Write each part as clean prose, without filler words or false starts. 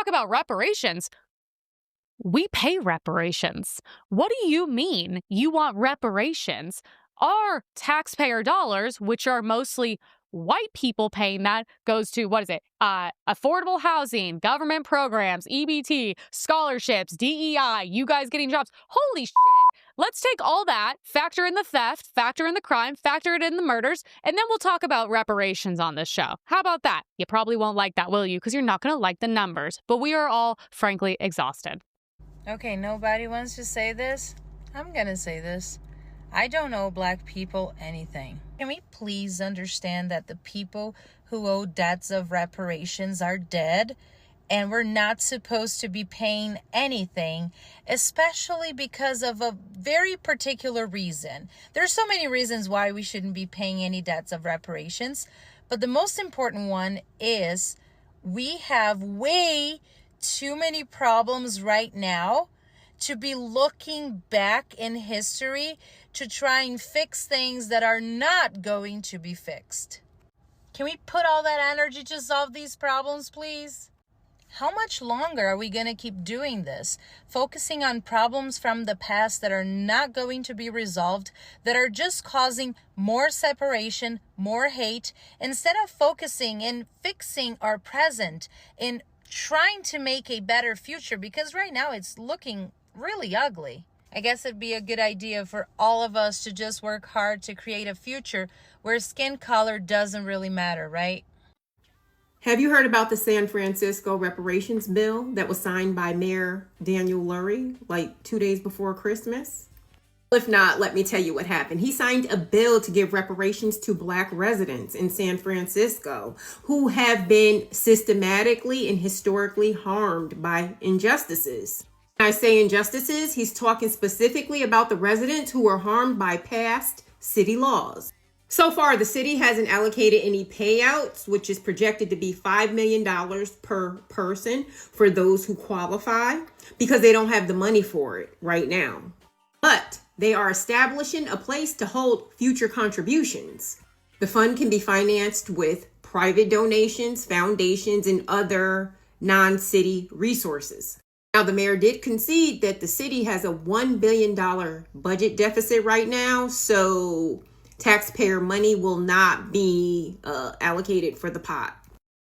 talk about reparations. We pay reparations. What do you mean you want reparations? Our taxpayer dollars, which are mostly white people paying that, goes to, what is it? Affordable housing, government programs, EBT, scholarships, DEI, you guys getting jobs. Holy shit. Let's take all that, factor in the theft, factor in the crime, factor it in the murders, and then we'll talk about reparations on this show. How about that? You probably won't like that, will you? Because you're not going to like the numbers. But we are all, frankly, exhausted. Okay, nobody wants to say this? I'm gonna say this. I don't owe black people anything. Can we please understand that the people who owe debts of reparations are dead, and we're not supposed to be paying anything, especially because of a very particular reason. There's so many reasons why we shouldn't be paying any debts of reparations, but the most important one is we have way too many problems right now to be looking back in history to try and fix things that are not going to be fixed. Can we put all that energy to solve these problems, please? How much longer are we going to keep doing this? Focusing on problems from the past that are not going to be resolved, that are just causing more separation, more hate, instead of focusing and fixing our present, in trying to make a better future, because right now it's looking really ugly. I guess it'd be a good idea for all of us to just work hard to create a future where skin color doesn't really matter, right? Have you heard about the San Francisco reparations bill that was signed by Mayor Daniel Lurie like 2 days before Christmas? If not, let me tell you what happened. He signed a bill to give reparations to Black residents in San Francisco who have been systematically and historically harmed by injustices. When I say injustices, he's talking specifically about the residents who were harmed by past city laws. So far, the city hasn't allocated any payouts, which is projected to be $5 million per person for those who qualify, because they don't have the money for it right now. But they are establishing a place to hold future contributions. The fund can be financed with private donations, foundations, and other non-city resources. Now, the mayor did concede that the city has a $1 billion budget deficit right now, so taxpayer money will not be allocated for the pot.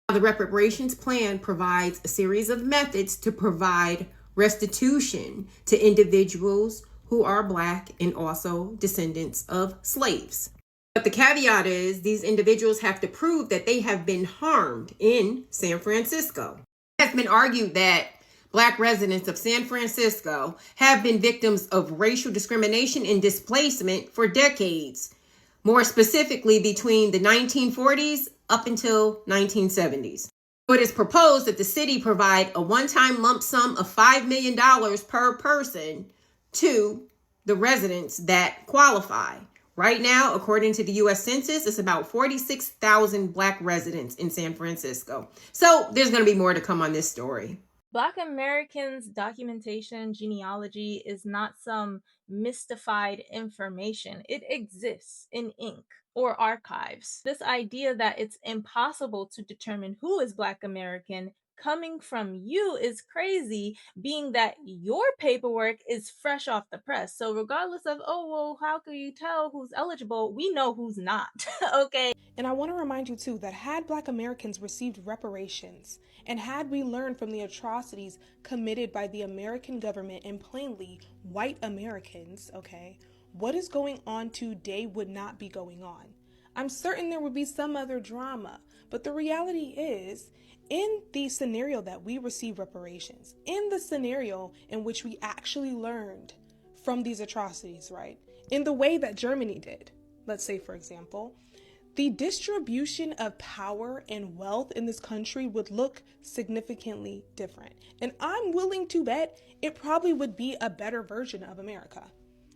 The reparations plan provides a series of methods to provide restitution to individuals who are Black and also descendants of slaves. But the caveat is these individuals have to prove that they have been harmed in San Francisco. It has been argued that Black residents of San Francisco have been victims of racial discrimination and displacement for decades, more specifically between the 1940s up until 1970s. So it is proposed that the city provide a one-time lump sum of $5 million per person to the residents that qualify. Right now, according to the U.S. Census, it's about 46,000 Black residents in San Francisco. So there's going to be more to come on this story. Black Americans' documentation genealogy is not some mystified information. It exists in ink or archives. This idea that it's impossible to determine who is Black American coming from you is crazy, being that your paperwork is fresh off the press. So regardless of, oh, well, how can you tell who's eligible? We know who's not, okay? And I want to remind you too that had Black Americans received reparations, and had we learned from the atrocities committed by the American government and plainly white Americans, okay, what is going on today would not be going on. I'm certain there would be some other drama, but the reality is, in the scenario that we receive reparations, in the scenario in which we actually learned from these atrocities, right, in the way that Germany did, let's say, for example, the distribution of power and wealth in this country would look significantly different. And I'm willing to bet it probably would be a better version of America.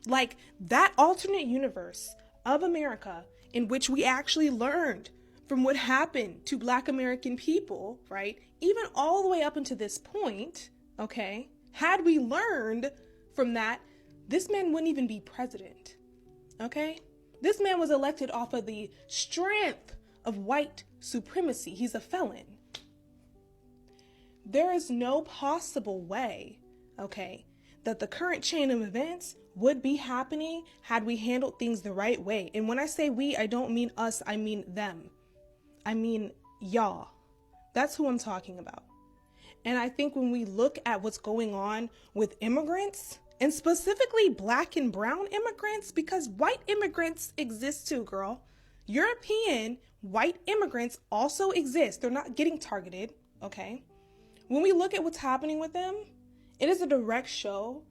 Like that alternate universe of America in which we actually learned from what happened to Black American people, right? Even all the way up until this point, okay? Had we learned from that, this man wouldn't even be president, okay? This man was elected off of the strength of white supremacy. He's a felon. There is no possible way, okay, that the current chain of events would be happening had we handled things the right way. And when I say we, I don't mean us, I mean them. I mean y'all. That's who I'm talking about. And I think when we look at what's going on with immigrants, and specifically black and brown immigrants, because white immigrants exist too, girl. European white immigrants also exist. They're not getting targeted, okay? When we look at what's happening with them, it is a direct show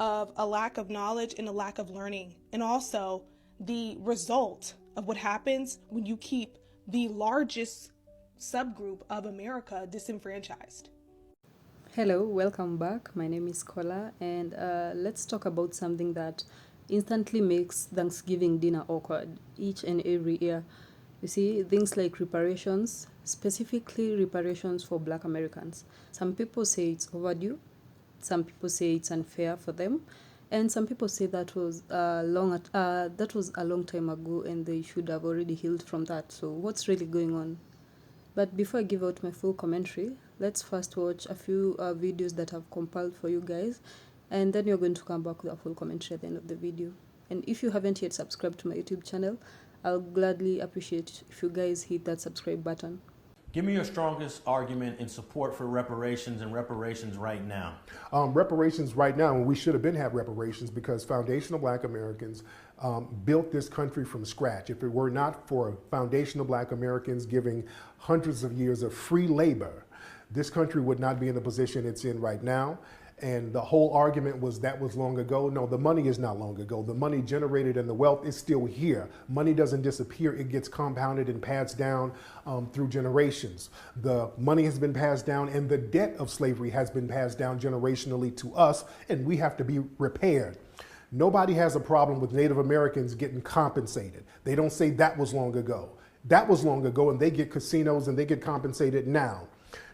of a lack of knowledge and a lack of learning, and also the result of what happens when you keep the largest subgroup of America disenfranchised. Hello, welcome back. My name is Kola, and let's talk about something that instantly makes Thanksgiving dinner awkward each and every year. You see, things like reparations, specifically reparations for Black Americans. Some people say it's overdue, some people say it's unfair for them, and some people say that was a long time ago and they should have already healed from that. So what's really going on? But before I give out my full commentary, let's first watch a few videos that I've compiled for you guys, and then you're going to come back with a full commentary at the end of the video. And if you haven't yet subscribed to my YouTube channel, I'll gladly appreciate if you guys hit that subscribe button. Give me your strongest argument in support for reparations and reparations right now. Reparations right now, and we should have been having reparations because foundational Black Americans built this country from scratch. If it were not for foundational Black Americans giving hundreds of years of free labor, this country would not be in the position it's in right now. And the whole argument was that was long ago. No, the money is not long ago. The money generated and the wealth is still here. Money doesn't disappear. It gets compounded and passed down through generations. The money has been passed down and the debt of slavery has been passed down generationally to us, and we have to be repaired. Nobody has a problem with Native Americans getting compensated. They don't say that was long ago. That was long ago, and they get casinos and they get compensated now.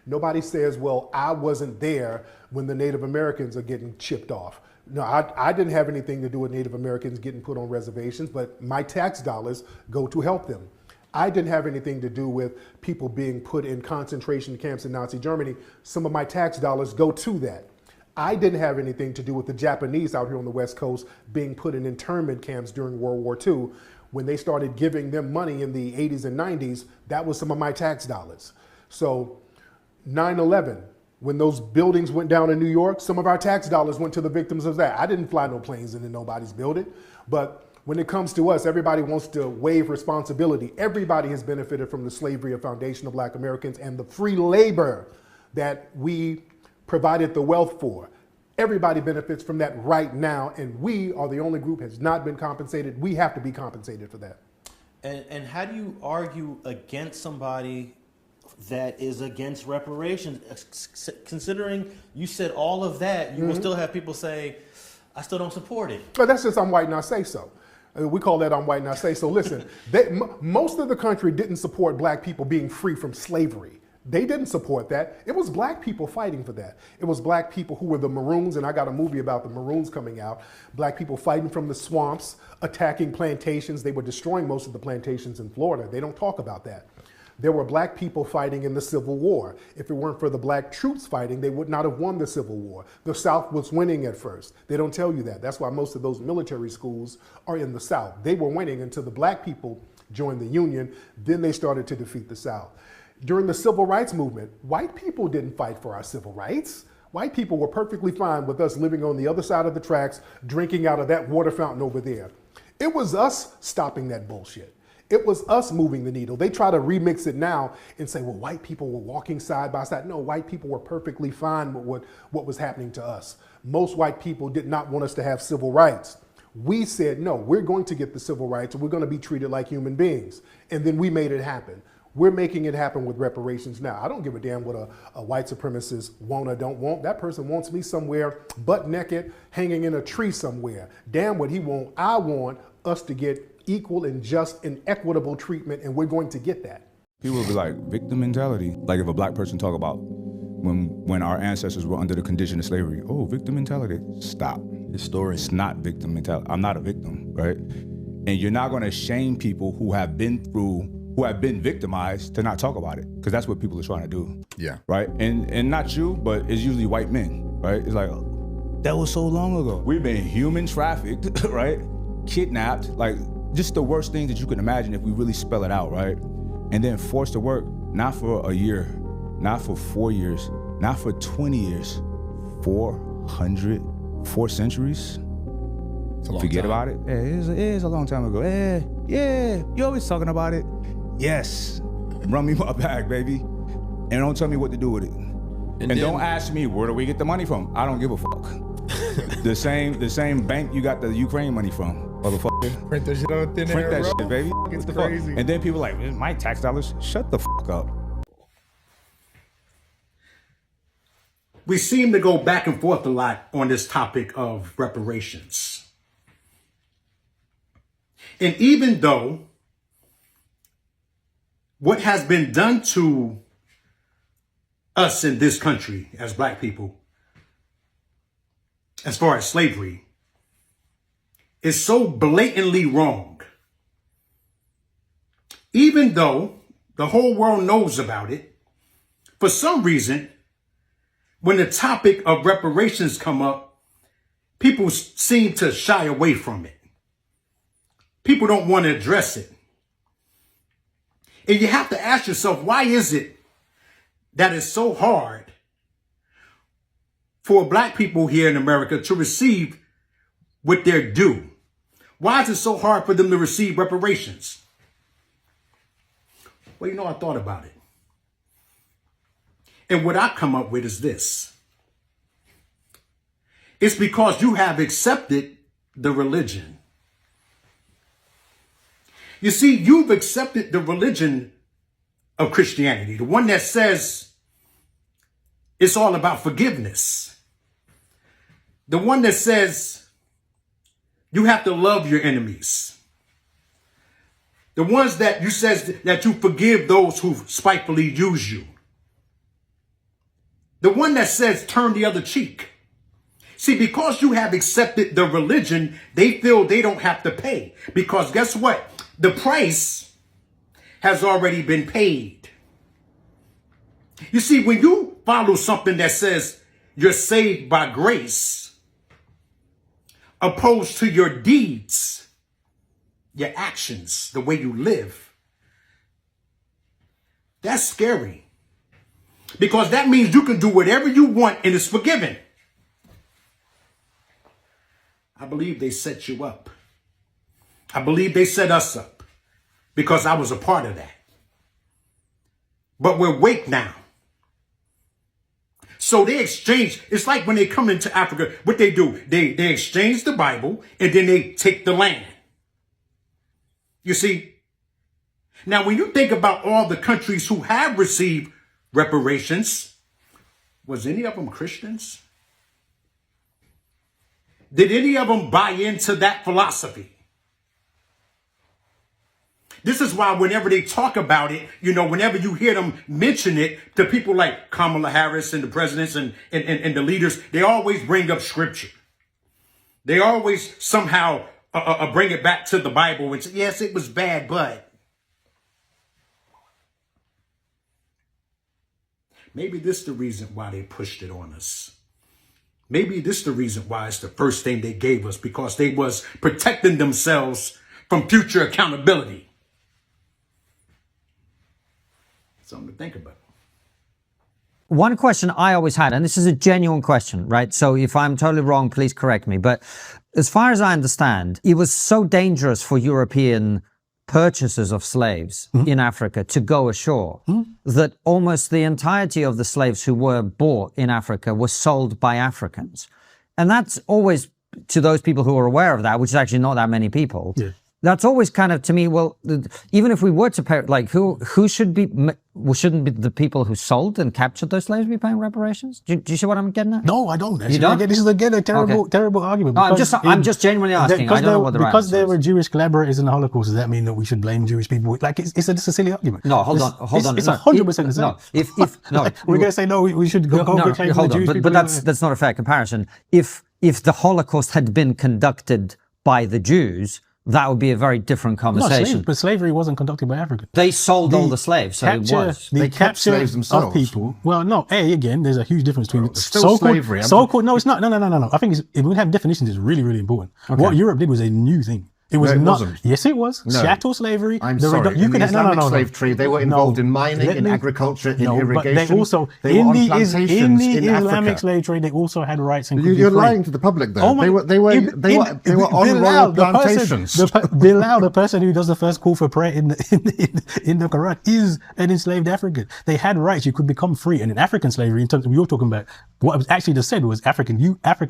Nobody says, well, I wasn't there when the Native Americans are getting chipped off. No, I didn't have anything to do with Native Americans getting put on reservations, but my tax dollars go to help them. I didn't have anything to do with people being put in concentration camps in Nazi Germany. Some of my tax dollars go to that. I didn't have anything to do with the Japanese out here on the West Coast being put in internment camps during World War II. When they started giving them money in the 80s and 90s, that was some of my tax dollars. So 9/11, when those buildings went down in New York, some of our tax dollars went to the victims of that. I didn't fly no planes into nobody's building, but when it comes to us, everybody wants to waive responsibility. Everybody has benefited from the slavery of foundational Black Americans and the free labor that we provided the wealth for. Everybody benefits from that right now, and we are the only group has not been compensated. We have to be compensated for that. And how do you argue against somebody that is against reparations, considering you said all of that, you will still have people say, I still don't support it. But that's just I'm white and I say so. We call that I'm white and I say so. Listen, most of the country didn't support Black people being free from slavery. They didn't support that. It was Black people fighting for that. It was Black people who were the Maroons, and I got a movie about the Maroons coming out. Black people fighting from the swamps, attacking plantations. They were destroying most of the plantations in Florida. They don't talk about that. There were Black people fighting in the Civil War. If it weren't for the Black troops fighting, they would not have won the Civil War. The South was winning at first. They don't tell you that. That's why most of those military schools are in the South. They were winning until the Black people joined the Union. Then they started to defeat the South. During the Civil Rights Movement, white people didn't fight for our civil rights. White people were perfectly fine with us living on the other side of the tracks, drinking out of that water fountain over there. It was us stopping that bullshit. It was us moving the needle. They try to remix it now and say, well, white people were walking side by side. No, white people were perfectly fine with what was happening to us. Most white people did not want us to have civil rights. We said, no, we're going to get the civil rights and we're going to be treated like human beings. And then we made it happen. We're making it happen with reparations now. I don't give a damn what a white supremacist want or don't want. That person wants me somewhere butt naked, hanging in a tree somewhere. Damn what he want. I want us to get equal and just and equitable treatment, and we're going to get that. People will be like, victim mentality. Like if a Black person talk about when our ancestors were under the condition of slavery, oh, victim mentality. Stop. This story is not victim mentality. I'm not a victim, right? And you're not gonna shame people who have been through who have been victimized to not talk about it, because that's what people are trying to do. Yeah. Right? And not you, but it's usually white men, right? It's like, that was so long ago. We've been human trafficked, right? Kidnapped, like just the worst things that you can imagine if we really spell it out, right? And then forced to work, not for a year, not for 4 years, not for 20 years, 4 centuries. Forget about it. Yeah, it is a long time ago. Yeah, you always talking about it. Yes, run me my bag, baby. And don't tell me what to do with it. And don't ask me, where do we get the money from? I don't give a fuck. the same bank you got the Ukraine money from, motherfucker. Print that shit on thin air, Print that bro. shit, baby. It's What the crazy. fuck? And then people like, it's my tax dollars. Shut the fuck up. We seem to go back and forth a lot on this topic of reparations. And even though what has been done to us in this country as black people, as far as slavery, is so blatantly wrong, even though the whole world knows about it, for some reason, when the topic of reparations come up, people seem to shy away from it. People don't want to address it. And you have to ask yourself, why is it that it's so hard for black people here in America to receive what they're due? Why is it so hard for them to receive reparations? Well, I thought about it. And what I come up with is this. It's because you have accepted the religion. You see, you've accepted the religion of Christianity, the one that says it's all about forgiveness. The one that says you have to love your enemies. The ones that you says that you forgive those who spitefully use you. The one that says turn the other cheek. See, because you have accepted the religion, they feel they don't have to pay. Because guess what? The price has already been paid. You see, when you follow something that says you're saved by grace, opposed to your deeds, your actions, the way you live, that's scary. Because that means you can do whatever you want and it's forgiven. I believe they set you up. I believe they set us up because I was a part of that. But we're awake now. So they exchange. It's like when they come into Africa, what they do, they exchange the Bible and then they take the land. You see? Now, when you think about all the countries who have received reparations, was any of them Christians? Did any of them buy into that philosophy? This is why whenever they talk about it, whenever you hear them mention it to people like Kamala Harris and the presidents and the leaders, they always bring up scripture. They always somehow bring it back to the Bible and say, yes, it was bad, but maybe this is the reason why they pushed it on us. Maybe this is the reason why it's the first thing they gave us, because they was protecting themselves from future accountability. Something to think about. One question I always had, and this is a genuine question, right? So if I'm totally wrong, please correct me. But as far as I understand, it was so dangerous for European purchasers of slaves in Africa to go ashore that almost the entirety of the slaves who were bought in Africa were sold by Africans. And that's always, to those people who are aware of that, which is actually not that many people, that's always kind of, to me, well, even if we were to pay, like, who should be, shouldn't be the people who sold and captured those slaves be paying reparations? Do you see what I'm getting at? No, I don't. Actually. You don't? This is again a terrible argument. No, I'm just genuinely asking. I don't know what the right because answer they is. were Jewish collaborators in the Holocaust. Does that mean that we should blame Jewish people? Like, it's a silly argument. No, hold on. It's 100% the same. No, if we're going to say no, we should go claim the hold Jewish on, people. but that's not a fair comparison. If the Holocaust had been conducted by the Jews, that would be a very different conversation. But slavery wasn't conducted by Africans. They sold all the slaves, so it was. The capture of people. Well, no. Again, there's a huge difference between slavery. So-called. No, it's not. No. I think if we have definitions, it's really, really important. Okay. What Europe did was a new thing. It was not. Wasn't. Yes, it was. No. Chattel slavery. I'm sorry. You in the Islamic slave trade, they were involved in mining, in agriculture, in irrigation. But they also, in the Islamic slave trade, they also had rights and could You're lying to the public, though. They were on royal plantations. Bilal, the person who does the first call for prayer in the Quran, is an enslaved African. They had rights. You could become free. And in African slavery, in terms of what you're talking about, what was actually just said was African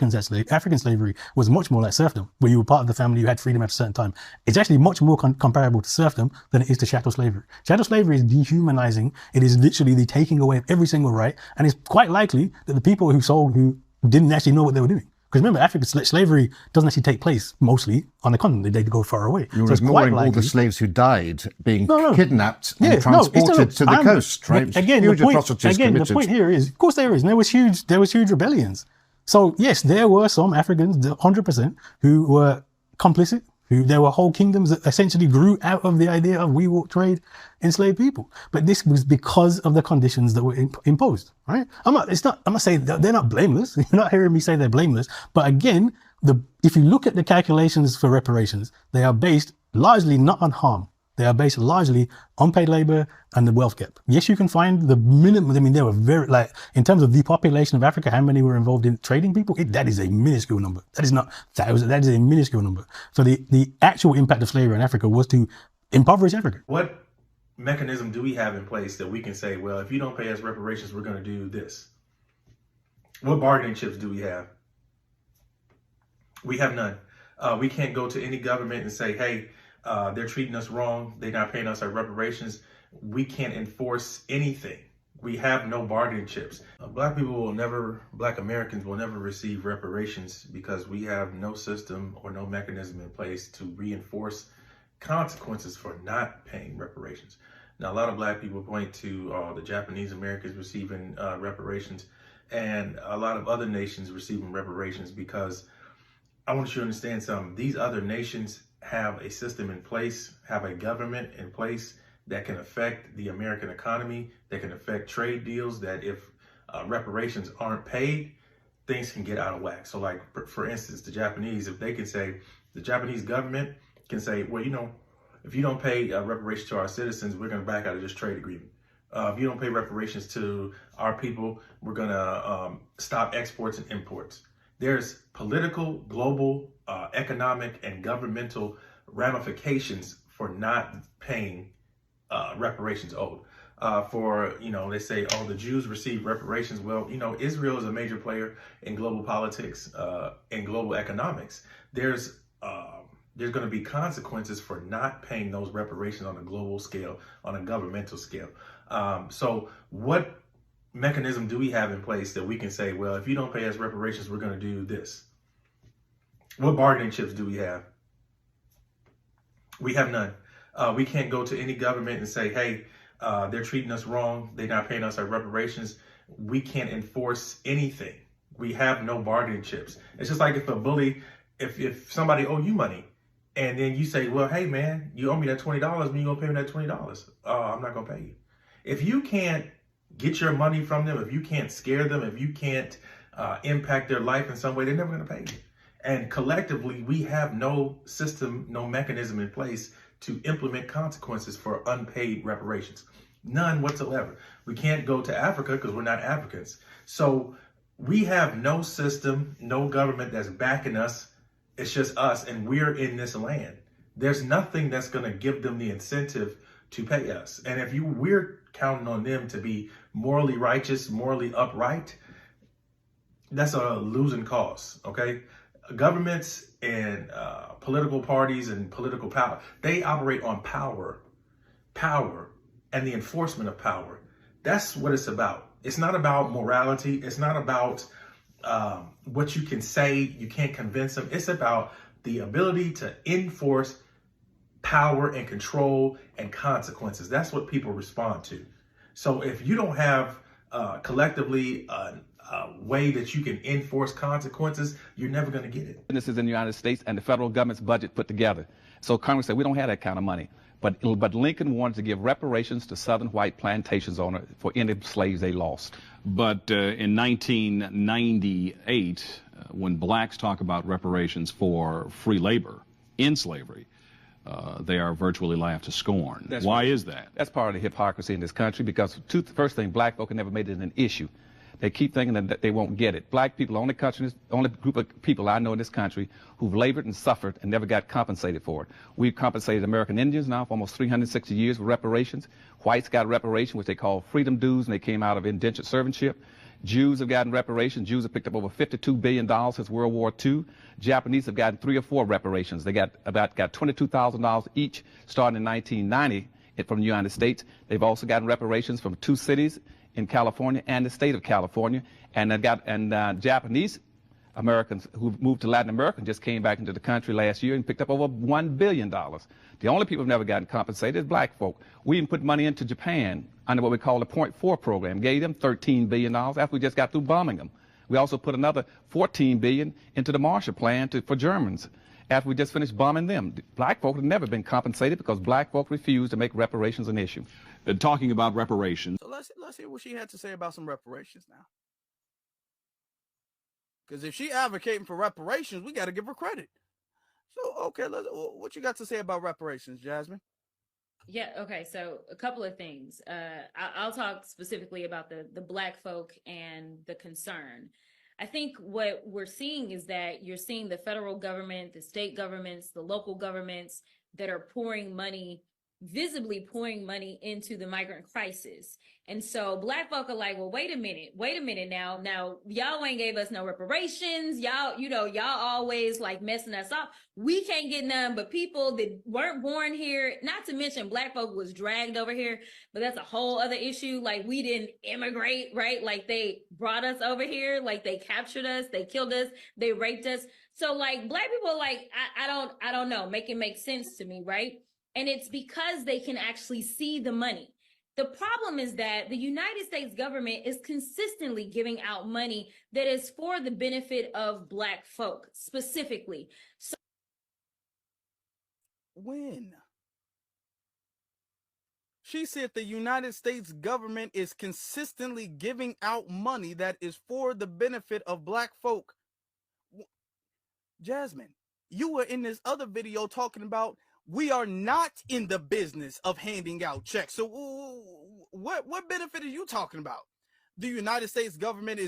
slavery was much more like serfdom, where you were part of the family, you had freedom at a certain time. It's actually much more comparable to serfdom than it is to chattel slavery. Chattel slavery is dehumanizing. It is literally the taking away of every single right. And it's quite likely that the people who didn't actually know what they were doing. Because remember, African slavery doesn't actually take place mostly on the continent. They go far away. You're ignoring all the slaves who died being kidnapped and transported to the coast, right? Again, the point here is, of course there is. And there was huge rebellions. So yes, there were some Africans, 100%, who were complicit. There were whole kingdoms that essentially grew out of the idea of we will trade enslaved people. But this was because of the conditions that were imposed, right? I'm not saying they're not blameless. You're not hearing me say they're blameless. But again, if you look at the calculations for reparations, they are based largely not on harm. They are based largely on paid labor and the wealth gap. Yes, you can find the minimum. I mean, they were very, in terms of the population of Africa, how many were involved in trading people? That is a minuscule number. That is not thousands. That is a minuscule number. So the actual impact of slavery in Africa was to impoverish Africa. What mechanism do we have in place that we can say, well, if you don't pay us reparations, we're going to do this? What bargaining chips do we have? We have none. We can't go to any government and say, hey, they're treating us wrong. They're not paying us our reparations. We can't enforce anything. We have no bargaining chips. Black Americans will never receive reparations because we have no system or no mechanism in place to reinforce consequences for not paying reparations. Now, a lot of Black people point to the Japanese Americans receiving reparations and a lot of other nations receiving reparations because I want you to understand something. These other nations have a system in place, have a government in place that can affect the American economy, that can affect trade deals, that if reparations aren't paid, things can get out of whack. So like, for instance, the Japanese, if they can say, the Japanese government can say, well, if you don't pay reparations to our citizens, we're going to back out of this trade agreement. If you don't pay reparations to our people, we're going to stop exports and imports. There's political, global, economic, and governmental ramifications for not paying reparations owed. They say, oh, the Jews receive reparations. Well, Israel is a major player in global politics and global economics. There's going to be consequences for not paying those reparations on a global scale, on a governmental scale. So what mechanism do we have in place that we can say, well, if you don't pay us reparations, we're going to do this? What bargaining chips do we have? We have none. We can't go to any government and say, hey, they're treating us wrong. They're not paying us our reparations. We can't enforce anything. We have no bargaining chips. It's just like if somebody owe you money and then you say, well, hey, man, you owe me that $20. When you going to pay me that $20? I'm not going to pay you. If you can't get your money from them, if you can't scare them, if you can't impact their life in some way, they're never going to pay you. And collectively, we have no system, no mechanism in place to implement consequences for unpaid reparations. None whatsoever. We can't go to Africa because we're not Africans. So we have no system, no government that's backing us. It's just us, and we're in this land. There's nothing that's going to give them the incentive to pay us. And if we're counting on them to be morally righteous, morally upright, that's a losing cause, okay? Governments and political parties and political power, they operate on power, and the enforcement of power. That's what it's about. It's not about morality. It's not about what you can say. You can't convince them. It's about the ability to enforce power and control and consequences. That's what people respond to. So if you don't have collectively way that you can enforce consequences, you're never going to get it. This is in the United States and the federal government's budget put together. So Congress said, we don't have that kind of money. But Lincoln wanted to give reparations to Southern white plantations owners for any slaves they lost. But in 1998, when blacks talk about reparations for free labor in slavery, they are virtually laughed to scorn. Why is that? That's part of the hypocrisy in this country, because first thing, black folk have never made it an issue. They keep thinking that they won't get it. Black people, only group of people I know in this country who've labored and suffered and never got compensated for it. We've compensated American Indians now for almost 360 years with reparations. Whites got reparation, which they call freedom dues, and they came out of indentured servitude. Jews have gotten reparations. Jews have picked up over $52 billion since World War II. Japanese have gotten 3 or 4 reparations. They got $22,000 each starting in 1990 from the United States. They've also gotten reparations from 2 cities in California and the state of California. And Japanese Americans who moved to Latin America and just came back into the country last year and picked up over $1 billion. The only people who've never gotten compensated is black folk. We even put money into Japan under what we call the .4 program, gave them $13 billion after we just got through bombing them. We also put another $14 billion into the Marshall Plan for Germans after we just finished bombing them. Black folk have never been compensated because black folk refused to make reparations an issue. Talking about reparations. So let's hear what she had to say about some reparations now. Because if she advocating for reparations, we got to give her credit. So, okay, what you got to say about reparations, Jasmine? Yeah, okay, so a couple of things. I'll talk specifically about the black folk and the concern. I think what we're seeing is that you're seeing the federal government, the state governments, the local governments that are visibly pouring money into the migrant crisis. And so black folk are like, well, wait a minute now y'all ain't gave us no reparations. Y'all always like messing us up. We can't get none, but people that weren't born here, not to mention black folk was dragged over here, but that's a whole other issue. Like, we didn't immigrate, right? Like, they brought us over here, like they captured us, they killed us, they raped us. So like black people, like, I don't know, make it make sense to me, right? And it's because they can actually see the money. The problem is that the United States government is consistently giving out money that is for the benefit of black folk specifically. So when she said the United States government is consistently giving out money that is for the benefit of black folk. Jasmine, you were in this other video talking about we are not in the business of handing out checks. So what benefit are you talking about? The United States government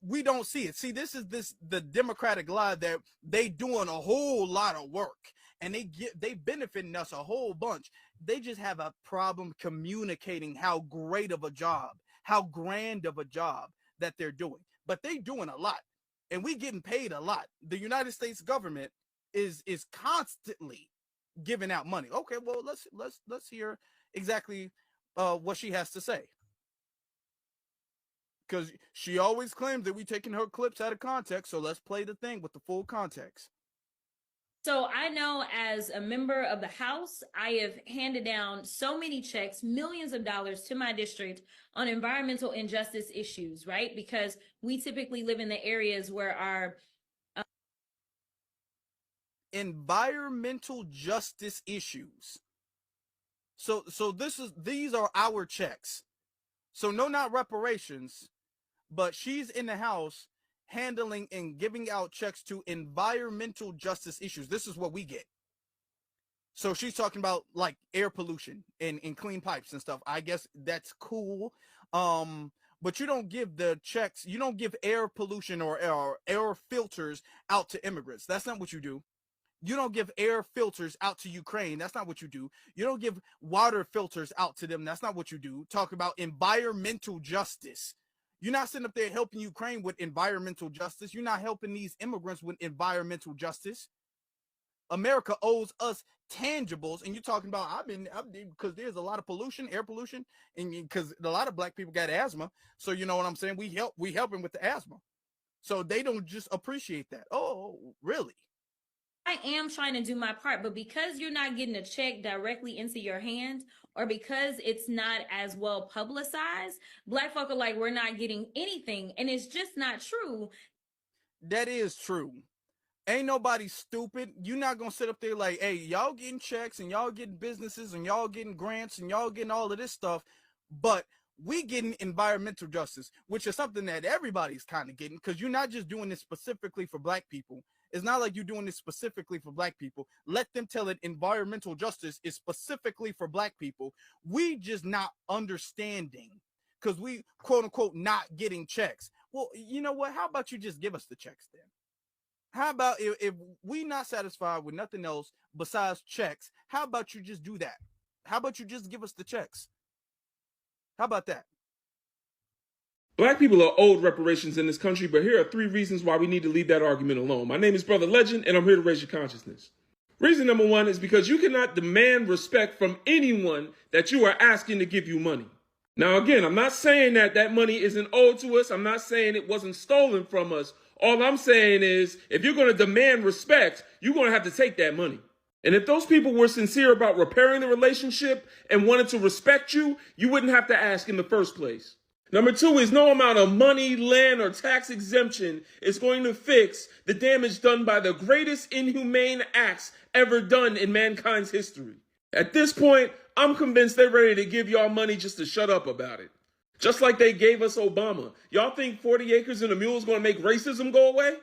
we don't see it. See, this is the Democratic lie that they doing a whole lot of work and they benefiting us a whole bunch. They just have a problem communicating how great of a job, how grand of a job that they're doing. But they doing a lot and we getting paid a lot. The United States government is constantly giving out money. Okay, well, let's hear exactly what she has to say, because she always claims that we taking her clips out of context. So let's play the thing with the full context. So I know as a member of the House, I have handed down so many checks, millions of dollars to my district on environmental injustice issues, right? Because we typically live in the areas where our environmental justice issues. So these are our checks. So no, not reparations, but she's in the House handling and giving out checks to environmental justice issues. This is what we get. So she's talking about like air pollution and clean pipes and stuff. I guess that's cool. But you don't give the checks, you don't give air pollution or air filters out to immigrants. That's not what you do. You don't give air filters out to Ukraine. That's not what you do. You don't give water filters out to them. That's not what you do. Talk about environmental justice. You're not sitting up there helping Ukraine with environmental justice. You're not helping these immigrants with environmental justice. America owes us tangibles, and you're talking about because there's a lot of pollution, air pollution, and because a lot of black people got asthma. So you know what I'm saying? We help them with the asthma. So they don't just appreciate that. Oh, really? I am trying to do my part, but because you're not getting a check directly into your hand, or because it's not as well publicized, Black folk are like, we're not getting anything. And it's just not true. That is true. Ain't nobody stupid. You're not gonna sit up there like, hey, y'all getting checks and y'all getting businesses and y'all getting grants and y'all getting all of this stuff, but we getting environmental justice, which is something that everybody's kind of getting, because you're not just doing this specifically for Black people. It's not like you're doing this specifically for Black people. Let them tell it environmental justice is specifically for Black people. We just not understanding because we quote unquote not getting checks. Well, you know what? How about you just give us the checks then? How about if we not satisfied with nothing else besides checks, how about you just do that? How about you just give us the checks? How about that? Black people are owed reparations in this country, but here are 3 reasons why we need to leave that argument alone. My name is Brother Legend, and I'm here to raise your consciousness. Reason number 1 is because you cannot demand respect from anyone that you are asking to give you money. Now, again, I'm not saying that that money isn't owed to us. I'm not saying it wasn't stolen from us. All I'm saying is, if you're going to demand respect, you're going to have to take that money. And if those people were sincere about repairing the relationship and wanted to respect you, you wouldn't have to ask in the first place. Number 2 is no amount of money, land, or tax exemption is going to fix the damage done by the greatest inhumane acts ever done in mankind's history. At this point, I'm convinced they're ready to give y'all money just to shut up about it. Just like they gave us Obama. Y'all think 40 acres and a mule is going to make racism go away?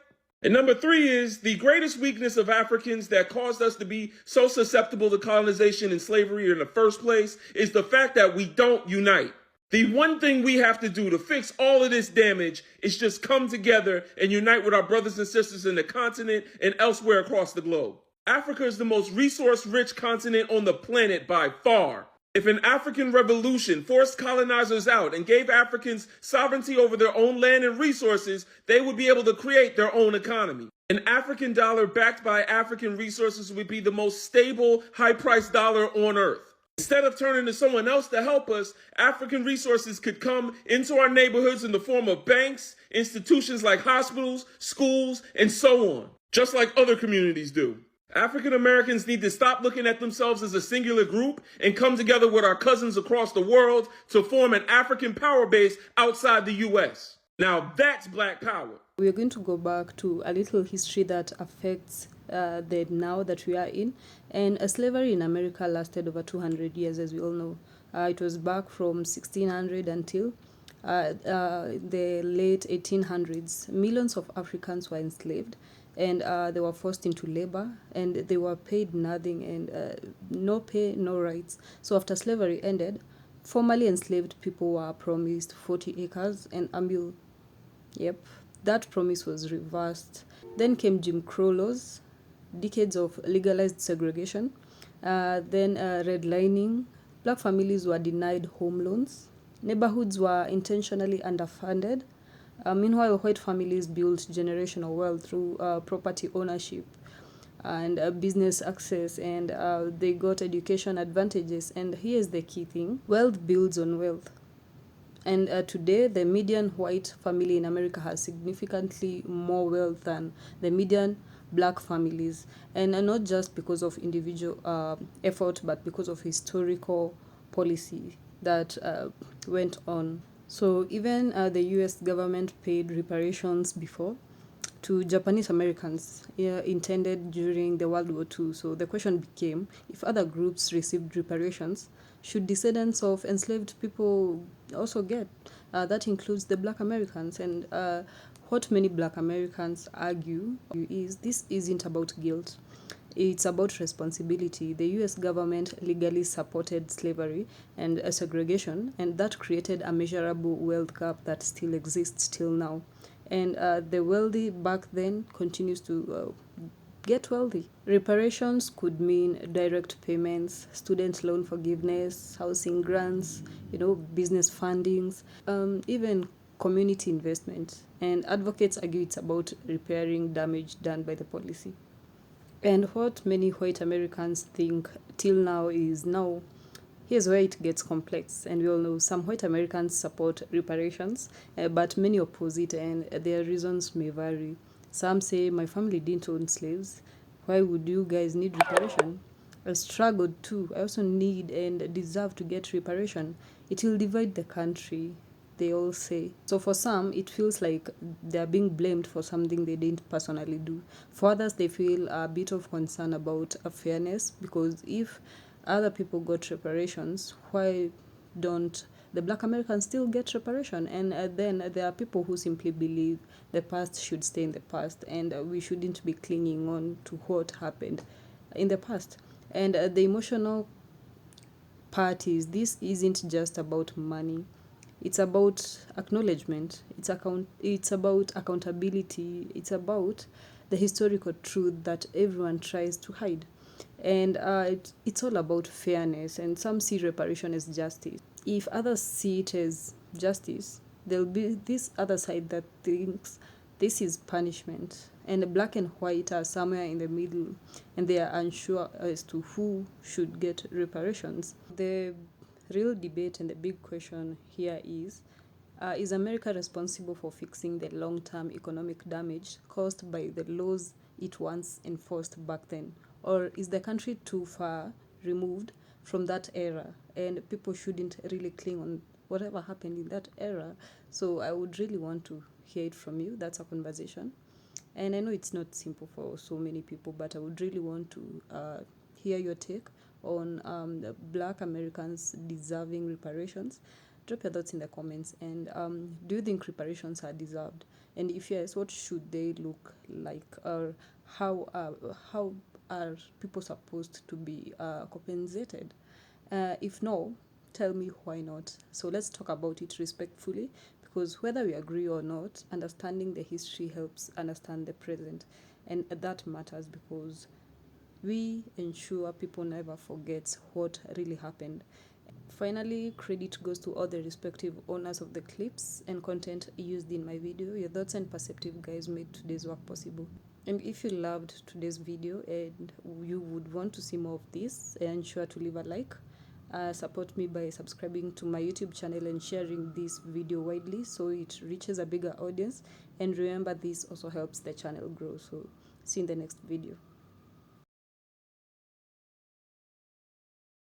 And number 3 is the greatest weakness of Africans that caused us to be so susceptible to colonization and slavery in the first place is the fact that we don't unite. The one thing we have to do to fix all of this damage is just come together and unite with our brothers and sisters in the continent and elsewhere across the globe. Africa is the most resource-rich continent on the planet by far. If an African revolution forced colonizers out and gave Africans sovereignty over their own land and resources, they would be able to create their own economy. An African dollar backed by African resources would be the most stable, high-priced dollar on earth. Instead of turning to someone else to help us, African resources could come into our neighborhoods in the form of banks, institutions like hospitals, schools, and so on, just like other communities do. African Americans need to stop looking at themselves as a singular group and come together with our cousins across the world to form an African power base outside the U.S. Now that's Black power. We are going to go back to a little history that affects the now that we are in. And slavery in America lasted over 200 years, as we all know. It was back from 1600 until the late 1800s. Millions of Africans were enslaved, and they were forced into labor, and they were paid nothing, and no pay, no rights. So after slavery ended, formerly enslaved people were promised 40 acres and a mule. Yep, that promise was reversed. Then came Jim Crow laws, decades of legalized segregation, then redlining. Black families were denied home loans. Neighborhoods were intentionally underfunded. Meanwhile, white families built generational wealth through property ownership and business access, and they got education advantages. And here's the key thing: wealth builds on wealth. And today, the median white family in America has significantly more wealth than the median Black families. And not just because of individual effort, but because of historical policy that went on. So even the US government paid reparations before to Japanese Americans intended during the World War II. So the question became, if other groups received reparations, should descendants of enslaved people also get? That includes the Black Americans. And what many Black Americans argue is this isn't about guilt. It's about responsibility. The US government legally supported slavery and segregation, and that created a measurable wealth gap that still exists till now. And the wealthy back then continues to get wealthy. Reparations could mean direct payments, student loan forgiveness, housing grants, business fundings, even community investment. And advocates argue it's about repairing damage done by the policy. And what many white Americans think till now is no. Here's where it gets complex, and we all know some white Americans support reparations, but many oppose it, and their reasons may vary. Some say, my family didn't own slaves. Why would you guys need reparation? I struggled too. I also need and deserve to get reparation. It will divide the country, they all say. So for some, it feels like they're being blamed for something they didn't personally do. For others, they feel a bit of concern about fairness, because if other people got reparations, why don't the black Americans still get reparation? And then there are people who simply believe the past should stay in the past, and we shouldn't be clinging on to what happened in the past. And the emotional part is, this isn't just about money. It's about acknowledgement. It's about accountability. It's about the historical truth that everyone tries to hide. And it's all about fairness. And some see reparation as justice. If others see it as justice, there'll be this other side that thinks this is punishment. And black and white are somewhere in the middle, and they are unsure as to who should get reparations. The real debate and the big question here is America responsible for fixing the long-term economic damage caused by the laws it once enforced back then? Or is the country too far removed from that era, and people shouldn't really cling on whatever happened in that era? So I would really want to hear it from you. That's a conversation. And I know it's not simple for so many people, but I would really want to hear your take on the black Americans deserving reparations. Drop your thoughts in the comments. And do you think reparations are deserved? And if yes, what should they look like? Or how are people supposed to be compensated? If no, tell me why not. So let's talk about it respectfully, because whether we agree or not, understanding the history helps understand the present. And that matters, because we ensure people never forget what really happened. Finally, credit goes to all the respective owners of the clips and content used in my video. Your thoughts and perspective, guys, made today's work possible. And if you loved today's video and you would want to see more of this, ensure to leave a like. Support me by subscribing to my YouTube channel and sharing this video widely so it reaches a bigger audience. And remember, this also helps the channel grow. So see you in the next video.